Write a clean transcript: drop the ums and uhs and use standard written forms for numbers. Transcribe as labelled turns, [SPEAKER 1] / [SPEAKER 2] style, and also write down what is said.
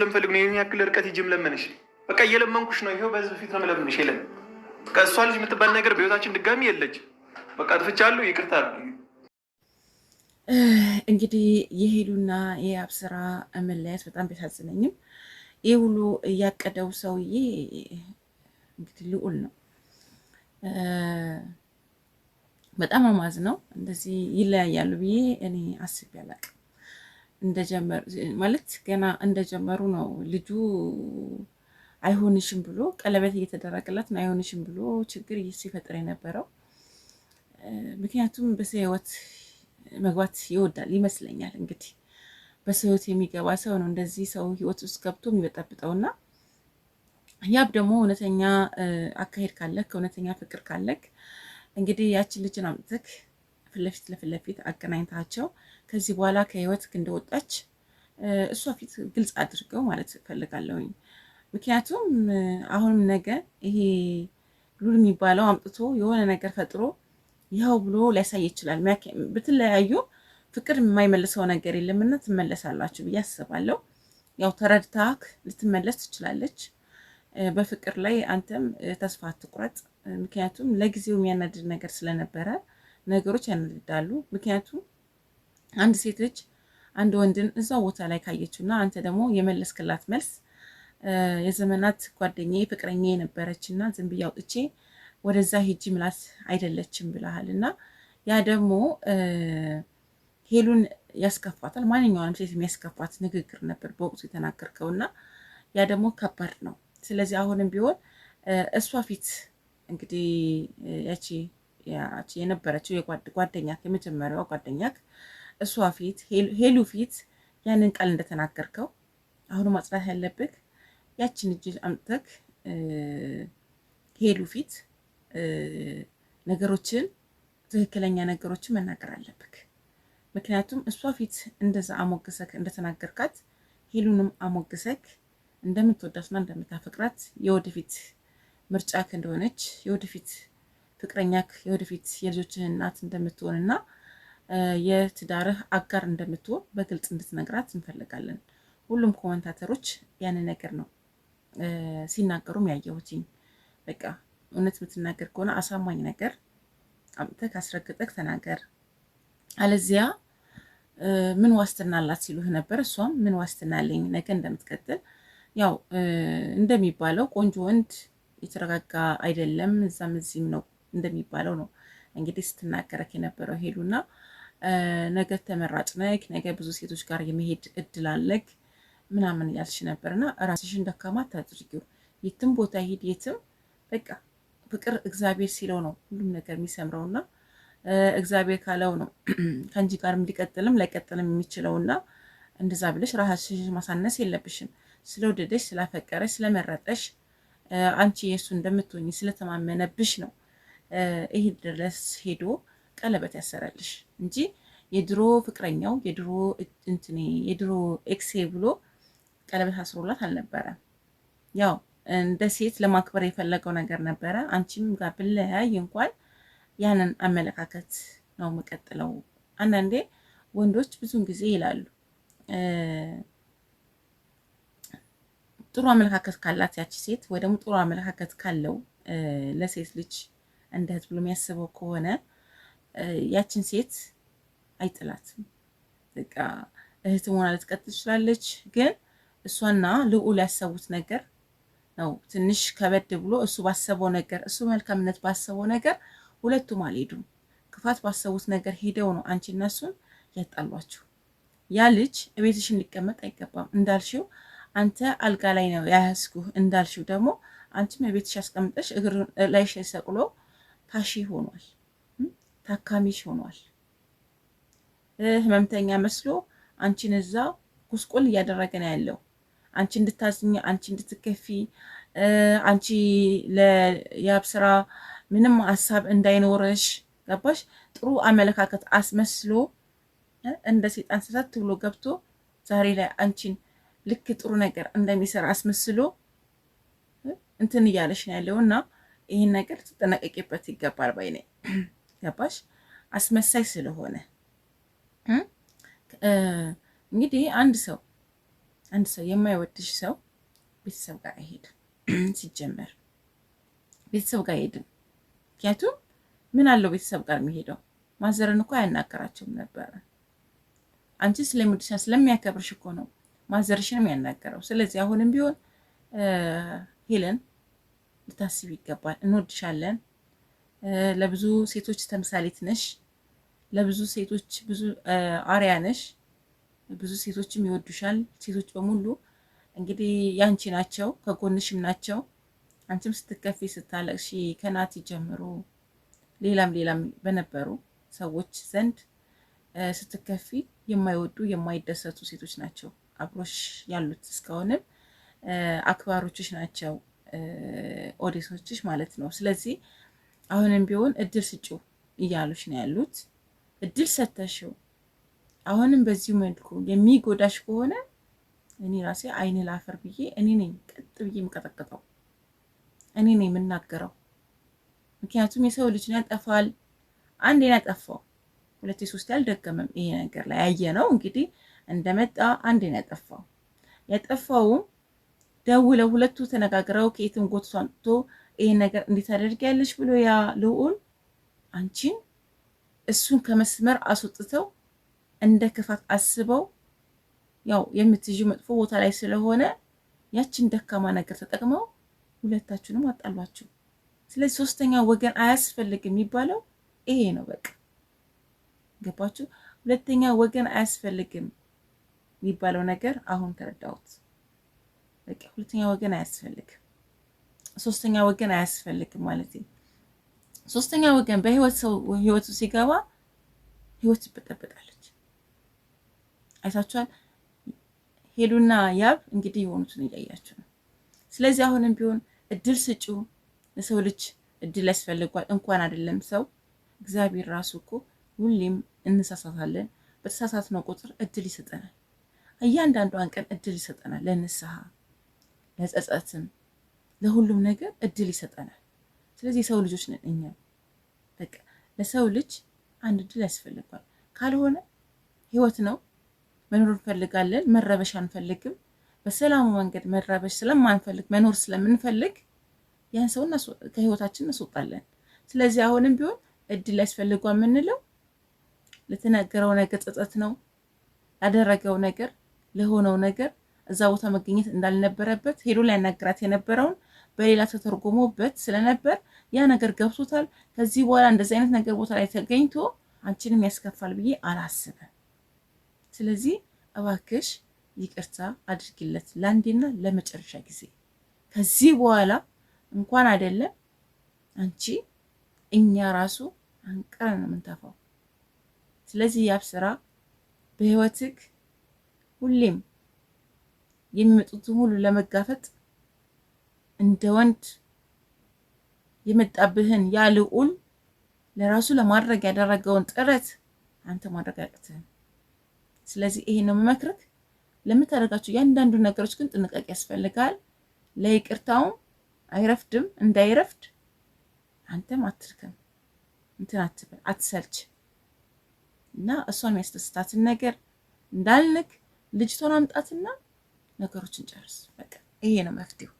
[SPEAKER 1] ለምፈልግ ነው ይሄን ያክል ርቀት ሂጂም ለምንሽ በቃ እየለመንኩሽ ነው። ይሄው በዚህ በፊት ነው የምለምንሽ። የለም በቃ እሷ ልጅ የምትባል ነገር በህይወታችን ድጋሚ የለች። በቃ አጥፍቻለሁ፣ ይቅርታ አድርጊ።
[SPEAKER 2] እንግዲህ የሄሉና የአብስራ መለያየት በጣም ቢያሳዝነኝም ይህ ሁሉ እያቀደው ሰውዬ እንግዲህ ልዑል ነው። በጣም አማዝ ነው። እንደዚህ ይለያያሉ ብዬ እኔ አስቤ አላቅም። እንደጀመሩ ማለት ገና እንደጀመሩ ነው ልጁ አይሆንሽም ብሎ ቀለበት እየተደረገላት ነው አይሆንሽም ብሎ ችግር ሲፈጥር የነበረው። ምክንያቱም በሰው ህይወት መግባት ይወዳል ይመስለኛል። እንግዲህ በሰው ህይወት የሚገባ ሰው ነው እንደዚህ ሰው ህይወት ውስጥ ገብቶ የሚበጠብጠውና ያብ ደግሞ እውነተኛ አካሄድ ካለክ እውነተኛ ፍቅር ካለክ እንግዲህ ያችን ልጅን አምጥተክ ለፊት ለፊት አገናኝታቸው ከዚህ በኋላ ከህይወት እንደወጣች እሷ ፊት ግልጽ አድርገው ማለት ፈልጋለሁኝ። ምክንያቱም አሁንም ነገ ይሄ ሉል የሚባለው አምጥቶ የሆነ ነገር ፈጥሮ ያው ብሎ ሊያሳይ ይችላል። ብትለያዩ ፍቅር የማይመልሰው ነገር የለምና ትመለሳላችሁ ብዬ አስባለሁ። ያው ተረድታክ ልትመለስ ትችላለች። በፍቅር ላይ አንተም ተስፋ አትቁረጥ። ምክንያቱም ለጊዜው የሚያናድድ ነገር ስለነበረ ነገሮች ያናድዳሉ። ምክንያቱም አንድ ሴት ልጅ አንድ ወንድን እዛው ቦታ ላይ ካየችውና አንተ ደግሞ የመለስክላት መልስ የዘመናት ጓደኛዬ ፍቅረኛዬ የነበረችና ዝም ብዬ አውጥቼ ወደዛ ሂጂ ምላት አይደለችም ብለሃልና ያ ደግሞ ሄሉን ያስከፋታል። ማንኛውንም ሴት የሚያስከፋት ንግግር ነበር በወቅቱ የተናገርከውና ያ ደግሞ ከባድ ነው። ስለዚህ አሁንም ቢሆን እሷ ፊት እንግዲህ ያቺ የነበረችው ጓደኛክ የመጀመሪያዋ ጓደኛክ እሷ ፊት ሄሉ ፊት ያንን ቃል እንደተናገርከው አሁንም ማጽናት ያለብህ ያችን እጅ አምጥተክ ሄሉ ፊት ነገሮችን ትክክለኛ ነገሮችን መናገር አለብህ። ምክንያቱም እሷ ፊት እንደዛ አሞግሰክ እንደተናገርካት ሄሉንም አሞግሰክ እንደምትወዳትና እንደምታፈቅራት የወደፊት ምርጫክ እንደሆነች የወደፊት ፍቅረኛክ የወደፊት የልጆችህ እናት እንደምትሆንና የትዳርህ አጋር እንደምትሆን በግልጽ እንድትነግራት እንፈልጋለን። ሁሉም ኮመንታተሮች ያንን ነገር ነው ሲናገሩም ያየሁትኝ። በቃ እውነት የምትናገር ከሆነ አሳማኝ ነገር አምጥተህ አስረግጠህ ተናገር። አለዚያ ምን ዋስትና አላት ሲሉህ ነበር። እሷም ምን ዋስትና አለኝ ነገ እንደምትቀጥል። ያው እንደሚባለው ቆንጆ ወንድ የተረጋጋ አይደለም እዛም እዚህም ነው እንደሚባለው ነው እንግዲህ ስትናገረክ የነበረው ሄሉና ነገ ተመራጭ ነክ ነገ ብዙ ሴቶች ጋር የመሄድ እድል አለክ ምናምን ያልሽ ነበርና ራስሽን ደካማ አታድርጊው። የትም ቦታ ሂድ የትም በቃ ፍቅር እግዚአብሔር ሲለው ነው ሁሉም ነገር የሚሰምረውና እግዚአብሔር ካለው ነው ከአንቺ ጋር ሊቀጥልም ላይቀጥልም የሚችለውና እንደዛ ብለሽ ራስሽን ማሳነስ የለብሽም። ስለወደደሽ ስላፈቀረሽ ስለመረጠሽ አንቺ የሱ እንደምትሆኚ ስለተማመነብሽ ነው ይሄ ድረስ ሄዶ ቀለበት ያሰራልሽ እንጂ የድሮ ፍቅረኛው የድሮ ኤክሴ ብሎ ቀለበት አስሮላት አልነበረም። ያው እንደ ሴት ለማክበር የፈለገው ነገር ነበረ። አንቺም ጋር ብለያይ እንኳን ያንን አመለካከት ነው የምቀጥለው። አንዳንዴ ወንዶች ብዙን ጊዜ ይላሉ ጥሩ አመለካከት ካላት ያቺ ሴት ወይ ደግሞ ጥሩ አመለካከት ካለው ለሴት ልጅ እንደ እህት ብሎ የሚያስበው ከሆነ ያችን ሴት አይጥላትም። በቃ እህት ሆና ልትቀጥል ትችላለች። ግን እሷና ልዑል ያሰቡት ነገር ነው ትንሽ ከበድ ብሎ እሱ ባሰበው ነገር እሱ መልካምነት ባሰበው ነገር ሁለቱም አልሄዱም። ክፋት ባሰቡት ነገር ሄደው ነው አንቺ እና እሱን ያጣሏችሁ። ያ ልጅ እቤትሽን ሊቀመጥ አይገባም እንዳልሽው አንተ አልጋ ላይ ነው ያያዝኩህ እንዳልሽው ደግሞ አንቺም እቤትሽ አስቀምጠሽ እግር ላይሽ ሰቅሎ ታሺ ሆኗል፣ ታካሚሽ ሆኗል። ህመምተኛ መስሎ አንቺን እዛ ጉስቁል እያደረገ ነው ያለው። አንቺ እንድታዝኝ፣ አንቺ እንድትከፊ፣ አንቺ ለያብ ስራ ምንም ሀሳብ እንዳይኖርሽ ገባሽ? ጥሩ አመለካከት አስመስሎ እንደ ሰይጣን ሰተት ብሎ ገብቶ ዛሬ ላይ አንቺን ልክ ጥሩ ነገር እንደሚሰራ አስመስሎ እንትን እያለሽ ነው ያለውና ይሄን ነገር ትጠነቀቂበት ይገባል ባይ ነኝ። ገባሽ? አስመሳይ ስለሆነ እንግዲህ አንድ ሰው አንድ ሰው የማይወድሽ ሰው ቤተሰብ ጋር አይሄድም። ሲጀመር ቤተሰብ ጋር አይሄድም። ምክንያቱም ምን አለው ቤተሰብ ጋር የሚሄደው? ማዘርን እኮ አያናገራቸውም ነበረ። አንቺ ስለሚወድሽ ስለሚያከብርሽ እኮ ነው ማዘርሽንም ያናገረው። ስለዚህ አሁንም ቢሆን ሄለን ልታስብ ይገባል። እንወድሻለን። ለብዙ ሴቶች ተምሳሌት ነሽ። ለብዙ ሴቶች ብዙ አርያ ነሽ። ብዙ ሴቶችም ይወዱሻል። ሴቶች በሙሉ እንግዲህ ያንቺ ናቸው፣ ከጎንሽም ናቸው። አንቺም ስትከፊ ስታለቅሺ ከናቲ ጀምሮ ሌላም በነበሩ ሰዎች ዘንድ ስትከፊ የማይወዱ የማይደሰቱ ሴቶች ናቸው አብሮሽ ያሉት። እስካሁንም አክባሮችሽ ናቸው፣ ኦዲየንሶችሽ ማለት ነው። ስለዚህ አሁንም ቢሆን እድል ስጪው እያሉሽ ነው ያሉት። እድል ሰተሽው አሁንም በዚህ መልኩ የሚጎዳሽ ከሆነ እኔ ራሴ አይን ላፈር ብዬ እኔ ነኝ ቀጥ ብዬ የምቀጠቅጠው፣ እኔ ነኝ የምናገረው። ምክንያቱም የሰው ልጅ ያጠፋል። አንዴ ያጠፋው ሁለቴ ሶስቴ አልደገመም። ይሄ ነገር ላይ ያየ ነው እንግዲህ እንደመጣ አንዴ ያጠፋው። ያጠፋውም ደውለው ሁለቱ ተነጋግረው ከየትም ጎትቶ አንጥቶ ይሄን ነገር እንዴት አደርጊያለሽ ብሎ ያ ልዑል አንቺን እሱን ከመስመር አስወጥተው እንደ ክፋት አስበው ያው የምትይዥው መጥፎ ቦታ ላይ ስለሆነ ያችን ደካማ ነገር ተጠቅመው ሁለታችሁንም አጣሏችሁ። ስለዚህ ሶስተኛ ወገን አያስፈልግም የሚባለው ይሄ ነው። በቃ ገባችሁ? ሁለተኛ ወገን አያስፈልግም የሚባለው ነገር አሁን ተረዳሁት። በቃ ሁለተኛ ወገን አያስፈልግም፣ ሶስተኛ ወገን አያስፈልግም ማለት ነው። ሶስተኛ ወገን በህይወቱ ሲገባ ህይወት ትበጠበጣለች። አይታችኋል። ሄሉና ያብ እንግዲህ የሆኑትን እያያችሁ ነው። ስለዚህ አሁንም ቢሆን እድል ስጩ። ለሰው ልጅ እድል ያስፈልጓል። እንኳን አይደለም ሰው እግዚአብሔር ራሱ እኮ ሁሌም እንሳሳታለን። በተሳሳትነው ቁጥር እድል ይሰጠናል። እያንዳንዷን ቀን እድል ይሰጠናል። ለንስሐ፣ ለጸጸትም፣ ለሁሉም ነገር እድል ይሰጠናል። ስለዚህ የሰው ልጆች ነን እኛ። በቃ ለሰው ልጅ አንድ እድል ያስፈልጓል። ካልሆነ ህይወት ነው፣ መኖር እንፈልጋለን፣ መረበሽ አንፈልግም። በሰላሙ መንገድ መረበሽ ስለማንፈልግ መኖር ስለምንፈልግ ያን ሰው ከህይወታችን እንስወጣለን። ስለዚህ አሁንም ቢሆን እድል ያስፈልጓል የምንለው ለተነገረው ነገር ጸጸት ነው፣ ያደረገው ነገር ለሆነው ነገር እዛ ቦታ መገኘት እንዳልነበረበት ሄዶ ላይ ያናገራት የነበረውን በሌላ ተተርጎሞበት ስለነበር ያ ነገር ገብቶታል። ከዚህ በኋላ እንደዚህ አይነት ነገር ቦታ ላይ ተገኝቶ አንቺንም ያስከፋል ብዬ አላስብም። ስለዚህ እባክሽ ይቅርታ አድርጊለት ለአንዴና ለመጨረሻ ጊዜ። ከዚህ በኋላ እንኳን አይደለም አንቺ እኛ ራሱ አንቀረን ነው የምንተፋው። ስለዚህ ያብ ስራ በህይወትክ ሁሌም የሚመጡትን ሁሉ ለመጋፈጥ እንደ ወንድ የመጣብህን ያ ልዑል ለራሱ ለማድረግ ያደረገውን ጥረት አንተ ማድረግ አቅትህን። ስለዚህ ይሄን ነው የምመክርህ። ለምታደርጋቸው ያንዳንዱ ነገሮች ግን ጥንቃቄ ያስፈልጋል። ለይቅርታውም አይረፍድም፣ እንዳይረፍድ አንተም አትርከም፣ እንትን አትበል፣ አትሰልች እና እሷን የሚያስደስታትን ነገር እንዳልንክ ልጅቷን አምጣትና ነገሮችን ጨርስ። በቃ ይሄ ነው መፍትሄው።